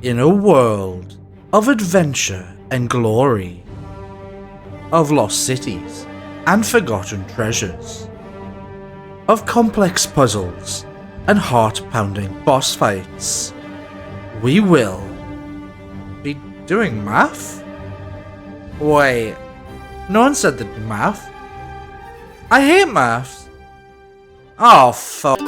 In a world of adventure and glory, of lost cities and forgotten treasures, of complex puzzles and heart-pounding boss fights, we will be doing math? Wait, no one said there'd be math. I hate maths. Oh fuck.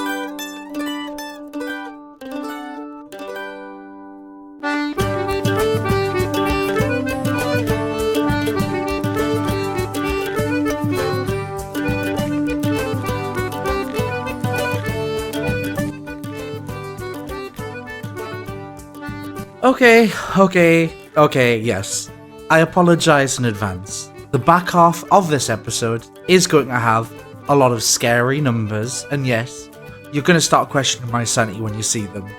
Okay, yes. I apologize in advance. The back half of this episode is going to have a lot of scary numbers, and yes, you're going to start questioning my sanity when you see them.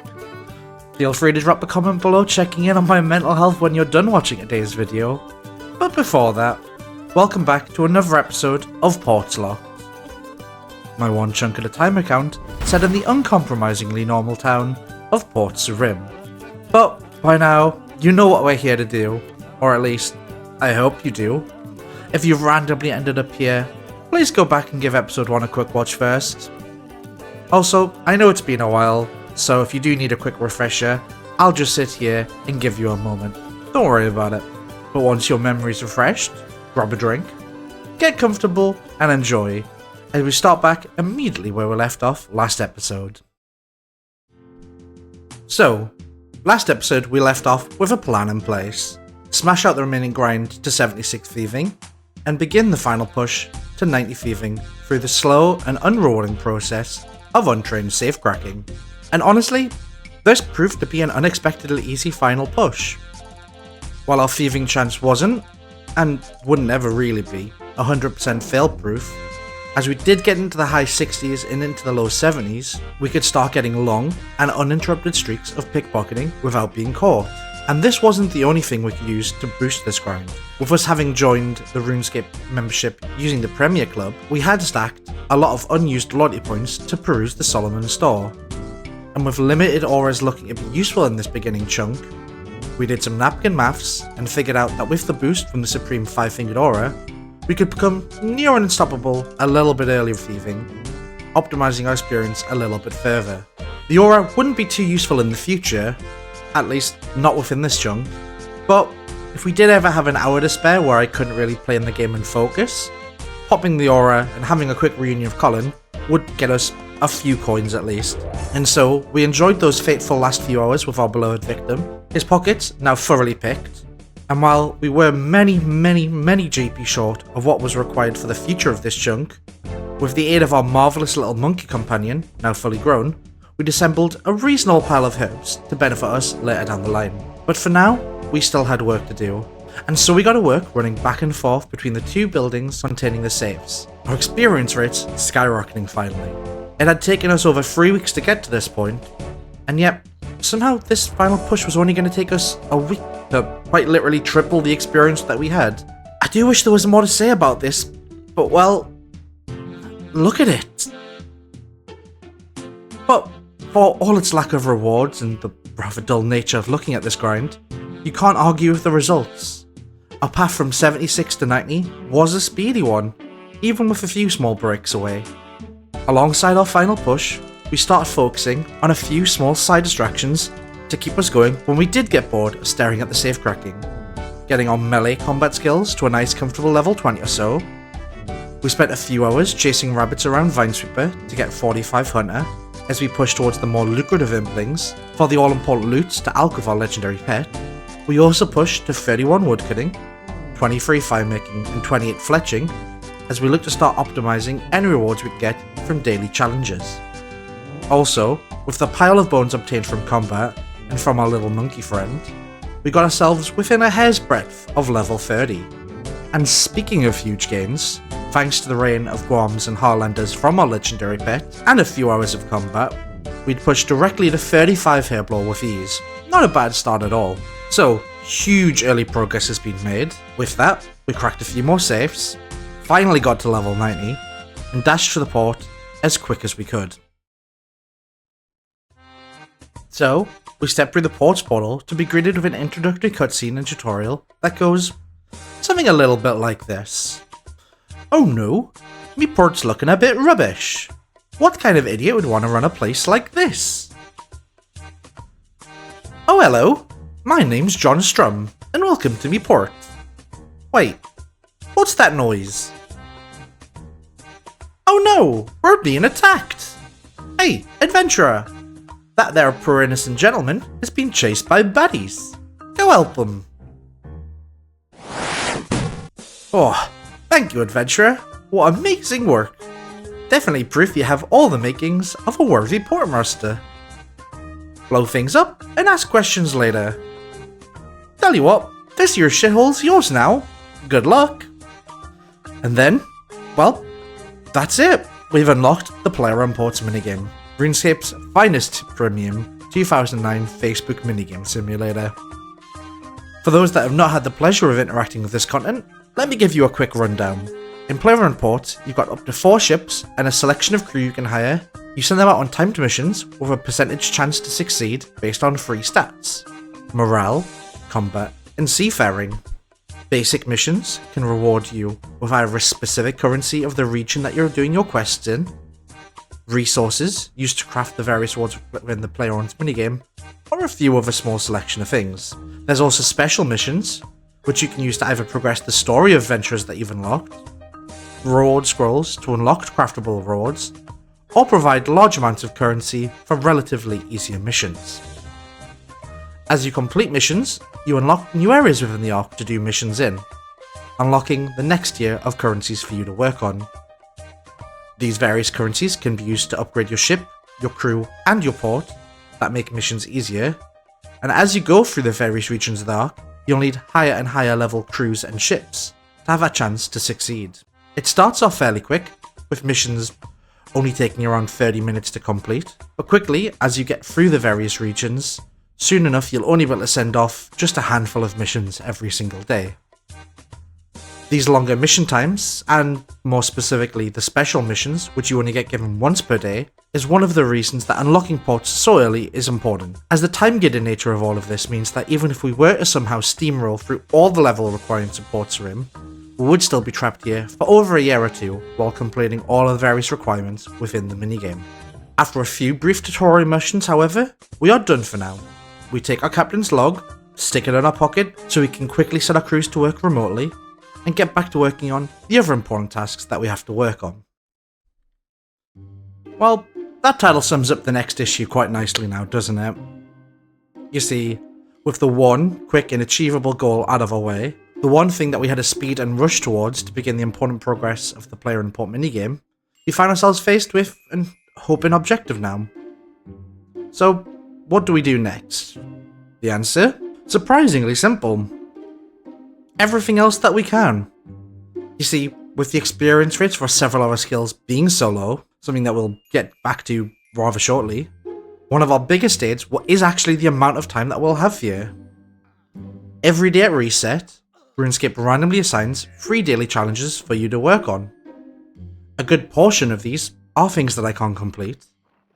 Feel free to drop a comment below checking in on my mental health when you're done watching today's video. But before that, welcome back to another episode of Portslocked, my one chunk at a time account set in the uncompromisingly normal town of Portslocked. But by now, you know what we're here to do, or at least, I hope you do. If you've randomly ended up here, please go back and give episode 1 a quick watch first. Also, I know it's been a while, so if you do need a quick refresher, I'll just sit here and give you a moment. Don't worry about it. But once your memory's refreshed, grab a drink, get comfortable, and enjoy, as we start back immediately where we left off last episode. So, last episode we left off with a plan in place. Smash out the remaining grind to 76 thieving, and begin the final push to 90 thieving through the slow and unrewarding process of untrained safe cracking. And honestly, this proved to be an unexpectedly easy final push. While our thieving chance wasn't, and wouldn't ever really be, 100% fail proof, as we did get into the high 60s and into the low 70s, we could start getting long and uninterrupted streaks of pickpocketing without being caught. And this wasn't the only thing we could use to boost this grind. With us having joined the RuneScape membership using the Premier Club, we had stacked a lot of unused loyalty points to peruse the Solomon store. And with limited auras looking to be useful in this beginning chunk, we did some napkin maths and figured out that with the boost from the Supreme 5-fingered aura, we could become near unstoppable a little bit earlier with thieving, optimizing our experience a little bit further. The aura wouldn't be too useful in the future, at least not within this chunk, but if we did ever have an hour to spare where I couldn't really play in the game and focus, popping the aura and having a quick reunion of Colin would get us a few coins at least. And so we enjoyed those fateful last few hours with our beloved victim, his pockets now thoroughly picked, and while we were many GP short of what was required for the future of this chunk, with the aid of our marvellous little monkey companion, now fully grown, we'd assembled a reasonable pile of herbs to benefit us later down the line. But for now, we still had work to do, and so we got to work running back and forth between the two buildings containing the safes, our experience rates skyrocketing finally. It had taken us over 3 weeks to get to this point, and yet, somehow this final push was only going to take us a week to quite literally triple the experience that we had. I do wish there was more to say about this, but well, look at it. But for all its lack of rewards and the rather dull nature of looking at this grind, you can't argue with the results. Our path from 76 to 90 was a speedy one, even with a few small breaks away. Alongside our final push, we started focusing on a few small side distractions to keep us going when we did get bored of staring at the safe cracking. Getting our melee combat skills to a nice comfortable level 20 or so. We spent a few hours chasing rabbits around Vinesweeper to get 45 Hunter, as we push towards the more lucrative implings for the all-important loots to alch with our legendary pet. We also pushed to 31 woodcutting, 23 firemaking and 28 fletching, as we look to start optimizing any rewards we could get from daily challenges. Also, with the pile of bones obtained from combat and from our little monkey friend, we got ourselves within a hair's breadth of level 30. And speaking of huge gains, thanks to the rain of Guams and Harlanders from our legendary pet and a few hours of combat, we'd pushed directly to 35 Hairblow with ease. Not a bad start at all. So, huge early progress has been made. With that, we cracked a few more safes, finally got to level 90, and dashed to the port as quick as we could. So, we step through the port's portal to be greeted with an introductory cutscene and tutorial that goes something a little bit like this. Oh no, me port's looking a bit rubbish. What kind of idiot would want to run a place like this? Oh hello, my name's John Strum, and welcome to me port. Wait, what's that noise? Oh no, we're being attacked! Hey, adventurer! That there poor innocent gentleman is being chased by baddies. Go help him. Oh, thank you, adventurer. What amazing work. Definitely proof you have all the makings of a worthy portmaster. Blow things up and ask questions later. Tell you what, this here shithole's yours now. Good luck. And then, well, that's it. We've unlocked the Player on Ports minigame, RuneScape's finest premium 2009 Facebook minigame simulator. For those that have not had the pleasure of interacting with this content, let me give you a quick rundown. In Player on Ports, you've got up to 4 ships and a selection of crew you can hire. You send them out on timed missions with a percentage chance to succeed based on 3 stats: morale, combat, and seafaring. Basic missions can reward you with either a specific currency of the region that you're doing your quests in, resources used to craft the various rewards within the Player on minigame, or a few other small selection of things. There's also special missions, which you can use to either progress the story of adventures that you've unlocked, reward scrolls to unlock craftable rewards, or provide large amounts of currency for relatively easier missions. As you complete missions, you unlock new areas within the arc to do missions in, unlocking the next tier of currencies for you to work on. These various currencies can be used to upgrade your ship, your crew, and your port that make missions easier, and as you go through the various regions of the arc, you'll need higher and higher level crews and ships to have a chance to succeed. It starts off fairly quick, with missions only taking around 30 minutes to complete, but quickly, as you get through the various regions, soon enough you'll only be able to send off just a handful of missions every single day. These longer mission times, and more specifically the special missions, which you only get given once per day, is one of the reasons that unlocking ports so early is important, as the time-gated nature of all of this means that even if we were to somehow steamroll through all the level requirements of Ports Rim, we would still be trapped here for over a year or two while completing all of the various requirements within the minigame. After a few brief tutorial missions, however, we are done for now. We take our captain's log, stick it in our pocket so we can quickly set our crews to work remotely, and get back to working on the other important tasks that we have to work on. Well, that title sums up the next issue quite nicely now, doesn't it? You see, with the one quick and achievable goal out of our way, the one thing that we had to speed and rush towards to begin the important progress of the Player on Port minigame, we find ourselves faced with an open objective now. So, what do we do next? The answer? Surprisingly simple. Everything else that we can. You see, with the experience rates for several of our skills being so low, something that we'll get back to rather shortly, one of our biggest aids is actually the amount of time that we'll have here. Every day at reset, RuneScape randomly assigns 3 daily challenges for you to work on. A good portion of these are things that I can't complete,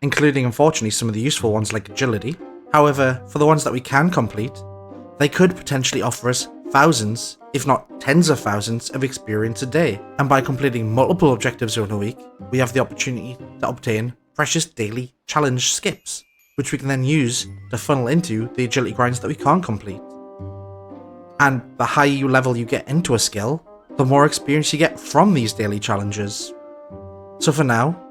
including unfortunately some of the useful ones like agility. However, for the ones that we can complete, they could potentially offer us thousands, if not tens of thousands of experience a day, and by completing multiple objectives in a week, we have the opportunity to obtain precious daily challenge skips, which we can then use to funnel into the agility grinds that we can't complete. And the higher level you get into a skill, the more experience you get from these daily challenges. So for now,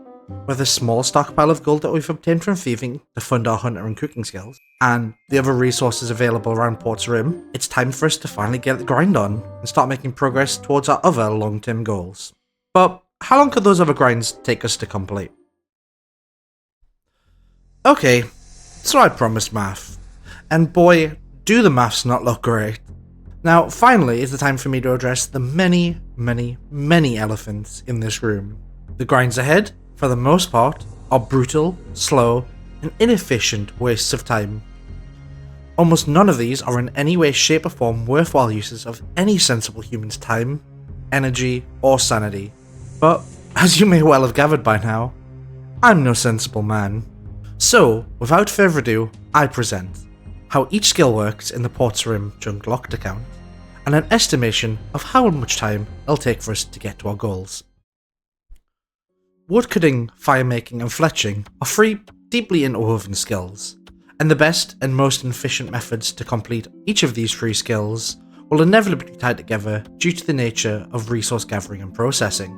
with a small stockpile of gold that we've obtained from thieving to fund our hunter and cooking skills, and the other resources available around Port's Rim, it's time for us to finally get the grind on and start making progress towards our other long-term goals. But how long could those other grinds take us to complete? Okay, so I promised math, and boy, do the maths not look great. Now, finally, is the time for me to address the many, many, many elephants in this room. The grinds ahead, for the most part, are brutal, slow, and inefficient wastes of time. Almost none of these are in any way, shape, or form worthwhile uses of any sensible human's time, energy, or sanity. But, as you may well have gathered by now, I'm no sensible man. So, without further ado, I present how each skill works in the Portslocked Chunkman account, and an estimation of how much time it'll take for us to get to our goals. Woodcutting, firemaking and fletching are three deeply interwoven skills, and the best and most efficient methods to complete each of these three skills will inevitably be tied together due to the nature of resource gathering and processing.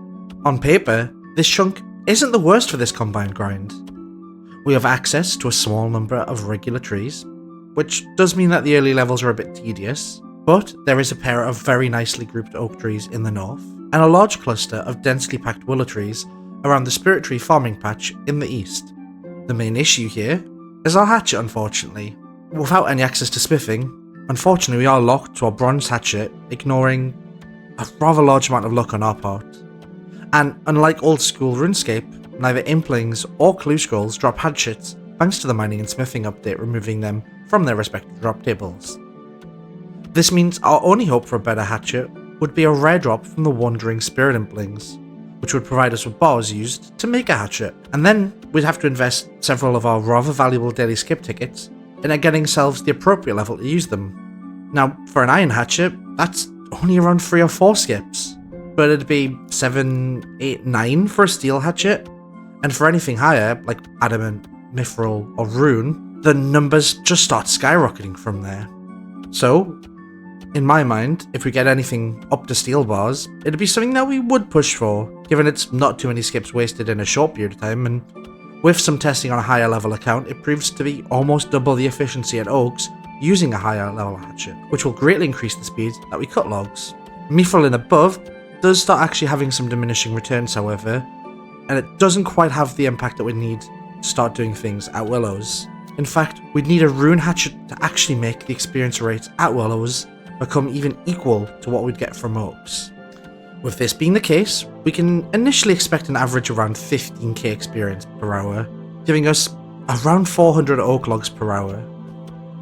On paper, this chunk isn't the worst for this combined grind. We have access to a small number of regular trees, which does mean that the early levels are a bit tedious, but there is a pair of very nicely grouped oak trees in the north, and a large cluster of densely packed willow trees around the spirit tree farming patch in the east. The main issue here is our hatchet, unfortunately. Without any access to smithing, unfortunately we are locked to our bronze hatchet, ignoring a rather large amount of luck on our part. And unlike old school RuneScape, neither Implings or Clue Scrolls drop hatchets thanks to the mining and smithing update removing them from their respective drop tables. This means our only hope for a better hatchet would be a rare drop from the Wandering Spirit Implings, which would provide us with bars used to make a hatchet, and then we'd have to invest several of our rather valuable daily skip tickets in getting ourselves the appropriate level to use them. Now, for an iron hatchet, that's only around 3 or 4 skips, but it'd be 7, 8, 9 for a steel hatchet, and for anything higher, like adamant, mithril, or rune, the numbers just start skyrocketing from there. So, in my mind, if we get anything up to steel bars, it'd be something that we would push for, given it's not too many skips wasted in a short period of time, and with some testing on a higher level account, it proves to be almost double the efficiency at oaks using a higher level hatchet, which will greatly increase the speed that we cut logs. Mithril and above does start actually having some diminishing returns, however, and it doesn't quite have the impact that we need to start doing things at willows. In fact, we'd need a rune hatchet to actually make the experience rates at willows become even equal to what we'd get from oaks. With this being the case, we can initially expect an average around 15k experience per hour, giving us around 400 oak logs per hour.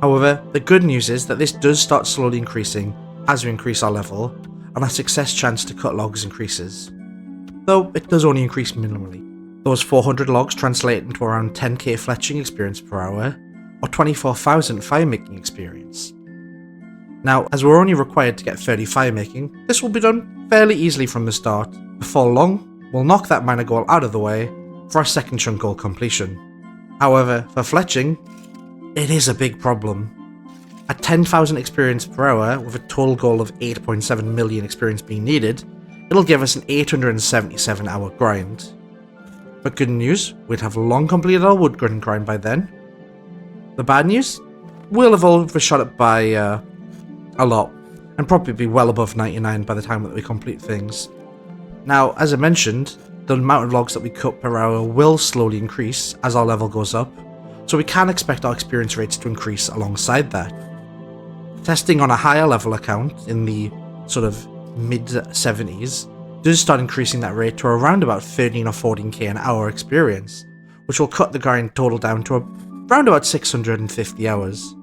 However, the good news is that this does start slowly increasing as we increase our level, and our success chance to cut logs increases. Though it does only increase minimally. Those 400 logs translate into around 10k fletching experience per hour, or 24,000 firemaking experience. Now, as we're only required to get 30 firemaking, this will be done fairly easily from the start. Before long, we'll knock that minor goal out of the way for our second chunk goal completion. However, for fletching, it is a big problem. At 10,000 experience per hour, with a total goal of 8.7 million experience being needed, it'll give us an 877 hour grind. But good news, we'd have long completed our woodcutting grind by then. The bad news, we'll have overshot it by a lot, and probably be well above 99 by the time that we complete things. Now, as I mentioned, the amount of logs that we cut per hour will slowly increase as our level goes up, so we can expect our experience rates to increase alongside that. Testing on a higher level account in the sort of mid 70s does start increasing that rate to around about 13 or 14k an hour experience, which will cut the grind total down to around about 650 hours.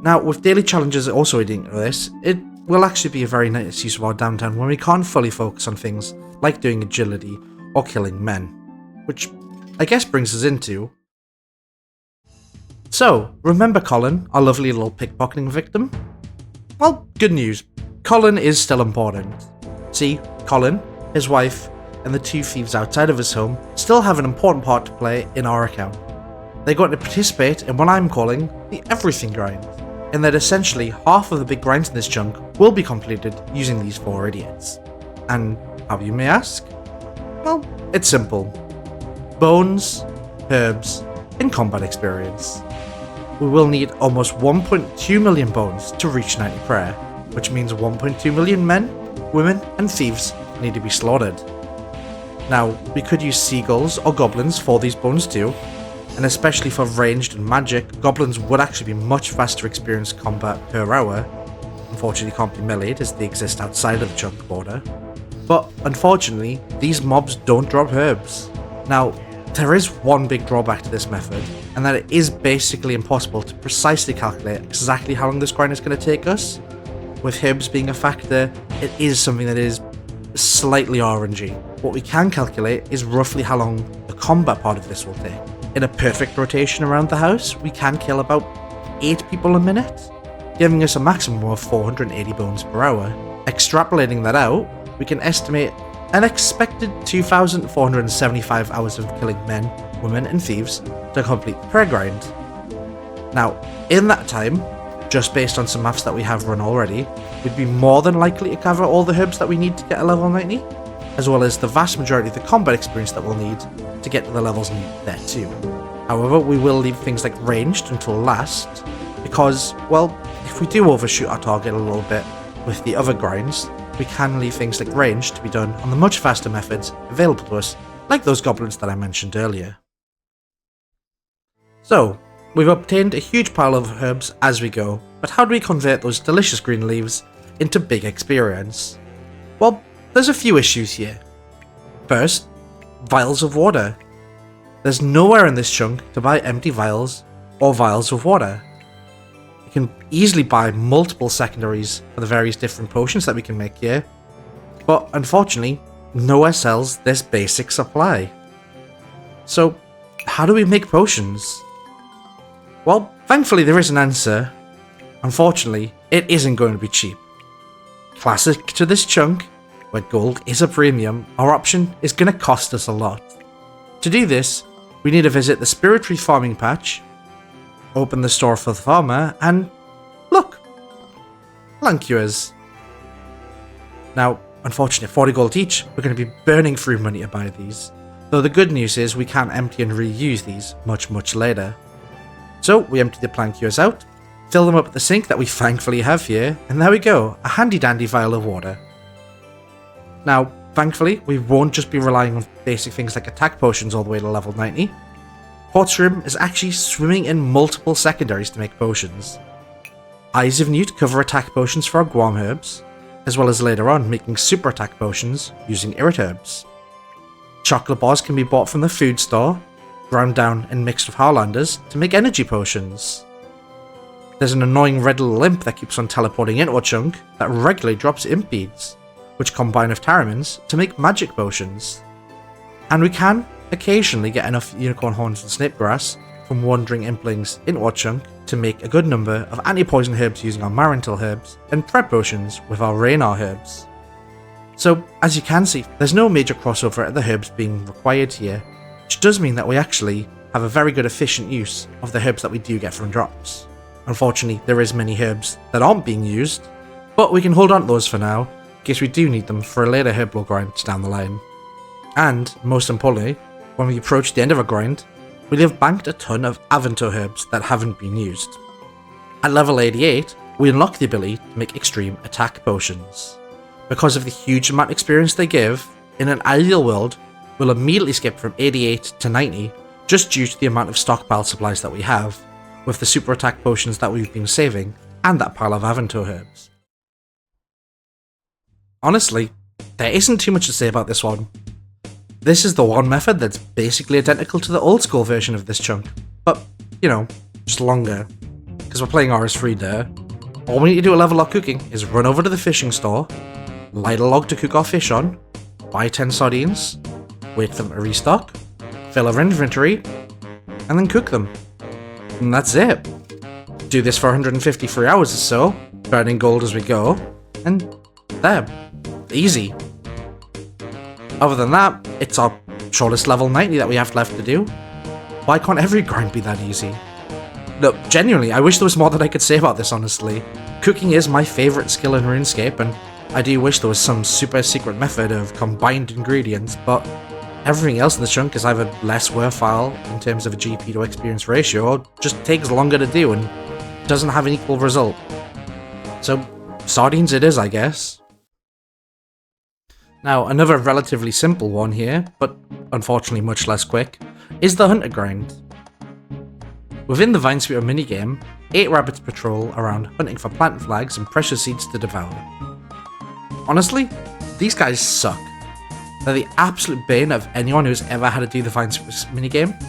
Now, with daily challenges also adding to this, it will actually be a very nice use of our downtime when we can't fully focus on things like doing agility or killing men, which I guess brings us into... So, remember Colin, our lovely little pickpocketing victim? Well, good news, Colin is still important. See, Colin, his wife, and the 2 thieves outside of his home still have an important part to play in our account. They're going to participate in what I'm calling the everything grind, in that essentially half of the big grinds in this chunk will be completed using these 4 idiots. And how, you may ask? Well, it's simple. Bones, herbs, and combat experience. We will need almost 1.2 million bones to reach 90 prayer, which means 1.2 million men, women, and thieves need to be slaughtered. Now, we could use seagulls or goblins for these bones too, and especially for ranged and magic, goblins would actually be much faster experience combat per hour. Unfortunately can't be meleeed as they exist outside of the chunk border. But unfortunately, these mobs don't drop herbs. Now, there is one big drawback to this method, and that it is basically impossible to precisely calculate exactly how long this grind is going to take us. With herbs being a factor, it is something that is slightly RNG. What we can calculate is roughly how long the combat part of this will take. In a perfect rotation around the house, we can kill about 8 people a minute, giving us a maximum of 480 bones per hour. Extrapolating that out, we can estimate an expected 2,475 hours of killing men, women and thieves to complete the prayer grind. Now, in that time, just based on some maths that we have run already, we'd be more than likely to cover all the herbs that we need to get a level 90, as well as the vast majority of the combat experience that we'll need to get to the levels needed there too. However, we will leave things like ranged until last, because, well, if we do overshoot our target a little bit with the other grinds, we can leave things like ranged to be done on the much faster methods available to us, like those goblins that I mentioned earlier. So, we've obtained a huge pile of herbs as we go, but how do we convert those delicious green leaves into big experience? Well, there's a few issues here. First, vials of water. There's nowhere in this chunk to buy empty vials or vials of water. You can easily buy multiple secondaries for the various different potions that we can make here, but unfortunately, nowhere sells this basic supply. So, how do we make potions? Well, thankfully there is an answer. Unfortunately, it isn't going to be cheap. Classic to this chunk, where gold is a premium, our option is going to cost us a lot. To do this, we need to visit the Spiritory farming patch, open the store for the farmer, and look! Plancures. Now, unfortunately, 40 gold each, we're going to be burning through money to buy these, though the good news is we can empty and reuse these much later. So, we empty the plancures out, fill them up at the sink that we thankfully have here, and there we go, a handy dandy vial of water. Now, thankfully, we won't just be relying on basic things like attack potions all the way to level 90. Portsroom is actually swimming in multiple secondaries to make potions. Eyes of Newt cover attack potions for our Guam herbs, as well as later on making super attack potions using Irrit herbs. Chocolate bars can be bought from the food store, ground down and mixed with Harlanders to make energy potions. There's an annoying red little imp that keeps on teleporting into a chunk that regularly drops imp beads, which combine with Taramins to make magic potions. And we can occasionally get enough unicorn horns and snapegrass from wandering implings into our chunk to make a good number of anti-poison herbs using our Marentil herbs and prep potions with our Raynar herbs. So, as you can see, there's no major crossover at the herbs being required here, which does mean that we actually have a very good efficient use of the herbs that we do get from drops. Unfortunately, there is many herbs that aren't being used, but we can hold on to those for now, in case we do need them for a later herbal grind down the line. And, most importantly, when we approach the end of a grind, we'll have banked a ton of Aventor herbs that haven't been used. At level 88, we unlock the ability to make extreme attack potions. Because of the huge amount of experience they give, in an ideal world, we'll immediately skip from 88 to 90 just due to the amount of stockpile supplies that we have, with the super attack potions that we've been saving, and that pile of Aventor herbs. Honestly, there isn't too much to say about this one. This is the one method that's basically identical to the old school version of this chunk, but, you know, just longer. Because we're playing RS3 there. All we need to do at level up cooking is run over to the fishing store, light a log to cook our fish on, buy 10 sardines, wait for them to restock, fill our inventory, and then cook them. And that's it. Do this for 153 hours or so, burning gold as we go, and there. Easy. Other than that, it's our shortest level 90 that we have left to do. Why can't every grind be that easy? Look, genuinely, I wish there was more that I could say about this, honestly. Cooking is my favourite skill in RuneScape, and I do wish there was some super secret method of combined ingredients, but everything else in the chunk is either less worthwhile in terms of a GP to experience ratio, or just takes longer to do and doesn't have an equal result. So, sardines it is, I guess. Now, another relatively simple one here, but unfortunately much less quick, is the Hunter grind. Within the Vinesweeper minigame, 8 rabbits patrol around hunting for plant flags and precious seeds to devour. Honestly, these guys suck. They're the absolute bane of anyone who's ever had to do the Vinesweeper minigame,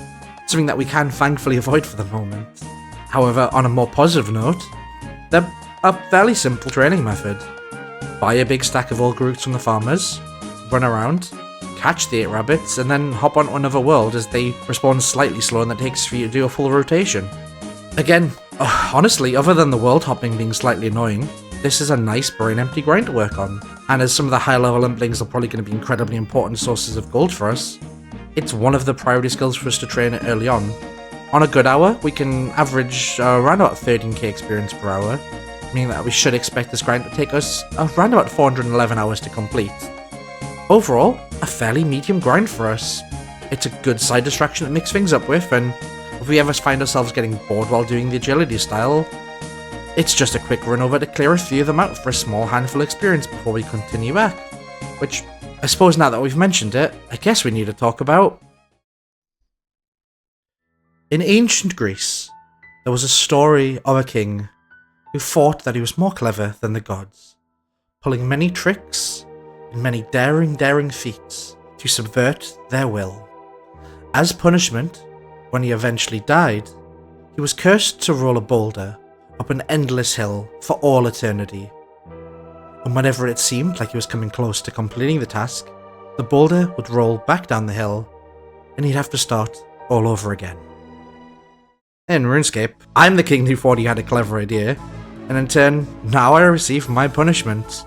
something that we can thankfully avoid for the moment. However, on a more positive note, they're a fairly simple training method. Buy a big stack of old roots from the farmers, run around, catch the 8 rabbits, and then hop onto another world as they respawn slightly slower than it takes for you to do a full rotation. Again, honestly, other than the world hopping being slightly annoying, this is a nice brain empty grind to work on, and as some of the high level implings are probably going to be incredibly important sources of gold for us, it's one of the priority skills for us to train it early on. On a good hour, we can average around about 13k experience per hour, meaning that we should expect this grind to take us around about 411 hours to complete. Overall, a fairly medium grind for us. It's a good side distraction to mix things up with, and if we ever find ourselves getting bored while doing the agility style, it's just a quick run over to clear a few of them out for a small handful of experience before we continue back. Which, I suppose now that we've mentioned it, I guess we need to talk about. In ancient Greece, there was a story of a king who thought that he was more clever than the gods, pulling many tricks and many daring feats to subvert their will. As punishment, when he eventually died, he was cursed to roll a boulder up an endless hill for all eternity. And whenever it seemed like he was coming close to completing the task, the boulder would roll back down the hill, and he'd have to start all over again. In RuneScape, I'm the king who thought he had a clever idea, and in turn, now I receive my punishment.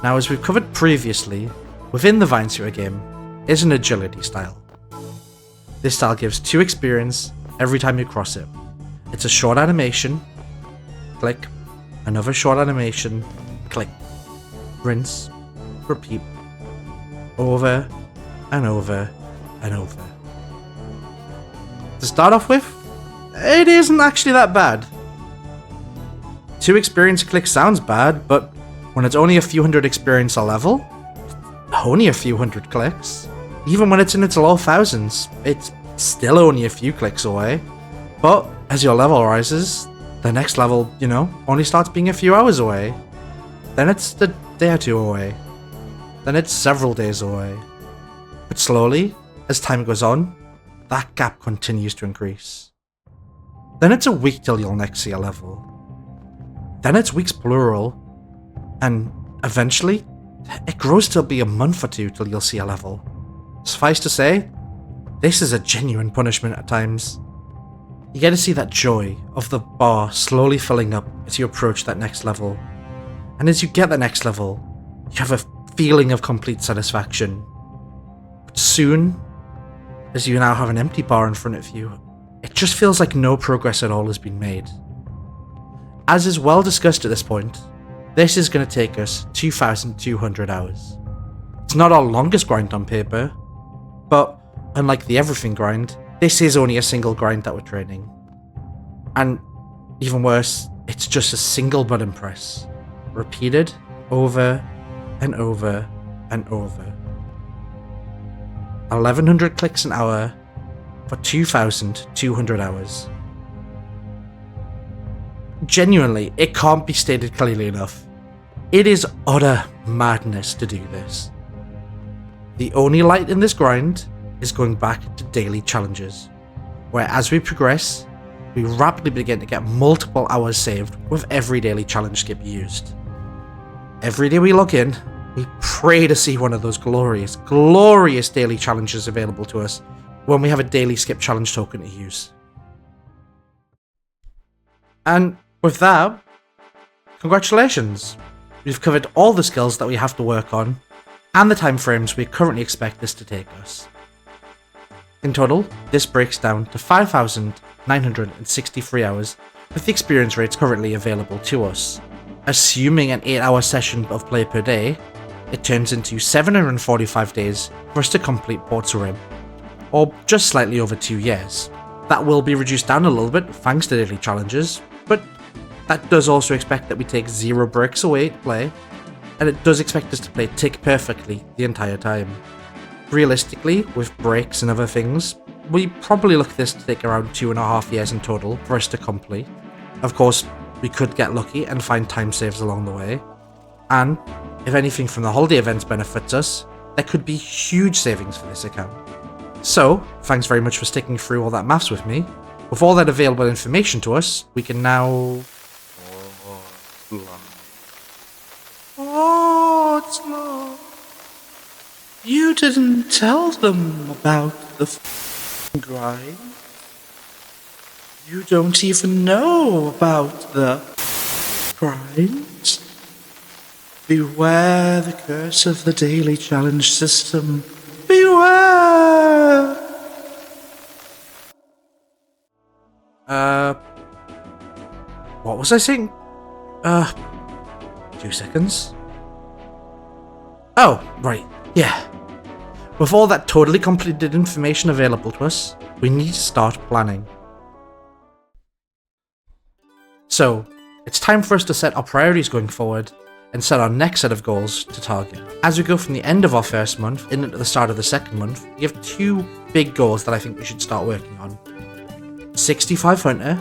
Now, as we've covered previously, within the Vineseeker game is an agility style. This style gives 2 experience every time you cross it. It's a short animation, click, another short animation, click, rinse, repeat, over and over and over. To start off with, it isn't actually that bad. 2 experience clicks sounds bad, but when it's only a few hundred experience a level, only a few hundred clicks. Even when it's in its low thousands, it's still only a few clicks away. But as your level rises, the next level, only starts being a few hours away. Then it's a day or 2 away. Then it's several days away. But slowly, as time goes on, that gap continues to increase. Then it's a week till you'll next see a level. Then it's weeks plural, and eventually, it grows to be a month or 2 till you'll see a level. Suffice to say, this is a genuine punishment at times. You get to see that joy of the bar slowly filling up as you approach that next level. And as you get the next level, you have a feeling of complete satisfaction. But soon, as you now have an empty bar in front of you, it just feels like no progress at all has been made. As is well discussed at this point, this is going to take us 2,200 hours. It's not our longest grind on paper, but unlike the everything grind, this is only a single grind that we're training. And even worse, it's just a single button press, repeated over and over and over. 1,100 clicks an hour for 2,200 hours. Genuinely, it can't be stated clearly enough. It is utter madness to do this. The only light in this grind is going back to daily challenges, where as we progress, we rapidly begin to get multiple hours saved with every daily challenge skip used. Every day we log in, we pray to see one of those glorious daily challenges available to us when we have a daily skip challenge token to use. And with that, congratulations! We've covered all the skills that we have to work on, and the timeframes we currently expect this to take us. In total, this breaks down to 5,963 hours, with the experience rates currently available to us. Assuming an 8-hour session of play per day, it turns into 745 days for us to complete Portslocked, or just slightly over 2 years. That will be reduced down a little bit thanks to daily challenges, but that does also expect that we take 0 breaks away to play, and it does expect us to play tick perfectly the entire time. Realistically, with breaks and other things, we probably look at this to take around 2.5 years in total for us to complete. Of course, we could get lucky and find time saves along the way, and if anything from the holiday events benefits us, there could be huge savings for this account. So, thanks very much for sticking through all that maths with me. With all that available information to us, we can now... Portslocked. You didn't tell them about the grind. You don't even know about the grind. Beware the curse of the daily challenge system. Beware! What was I saying? 2 seconds. Oh, right, yeah. With all that totally completed information available to us, we need to start planning. So, it's time for us to set our priorities going forward and set our next set of goals to target. As we go from the end of our first month into the start of the second month, we have 2 big goals that I think we should start working on. 65 Hunter,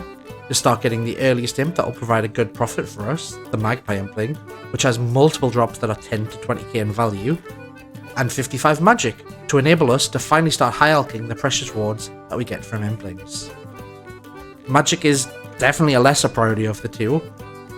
to start getting the earliest imp that will provide a good profit for us, the Magpie Impling, which has multiple drops that are 10 to 20k in value, and 55 Magic, to enable us to finally start high-alking the precious rewards that we get from Implings. Magic is definitely a lesser priority of the 2.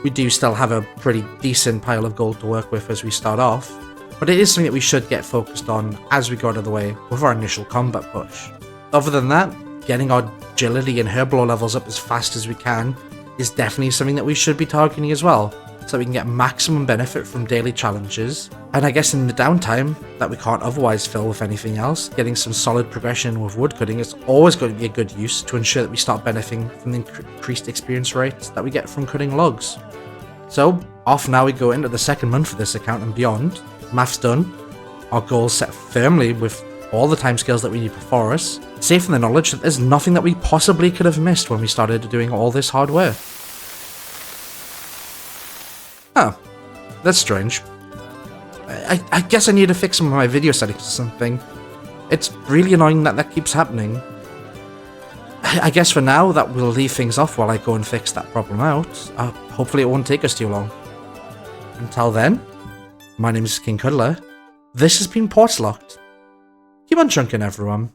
We do still have a pretty decent pile of gold to work with as we start off, but it is something that we should get focused on as we go out of the way with our initial combat push. Other than that, getting our agility and herbal levels up as fast as we can is definitely something that we should be targeting as well, so we can get maximum benefit from daily challenges. And I guess in the downtime that we can't otherwise fill with anything else, getting some solid progression with woodcutting is always going to be a good use to ensure that we start benefiting from the increased experience rates that we get from cutting logs. So, off now we go into the second month for this account and beyond. Math's done, our goals set firmly with all the timescales that we need before us, safe in the knowledge that there's nothing that we possibly could have missed when we started doing all this hard work. Oh, that's strange. I guess I need to fix some of my video settings or something. It's really annoying that keeps happening. I guess for now that we'll leave things off while I go and fix that problem out. Hopefully it won't take us too long. Until then, my name is King Cuddler. This has been Portslocked. Keep on chunking, everyone.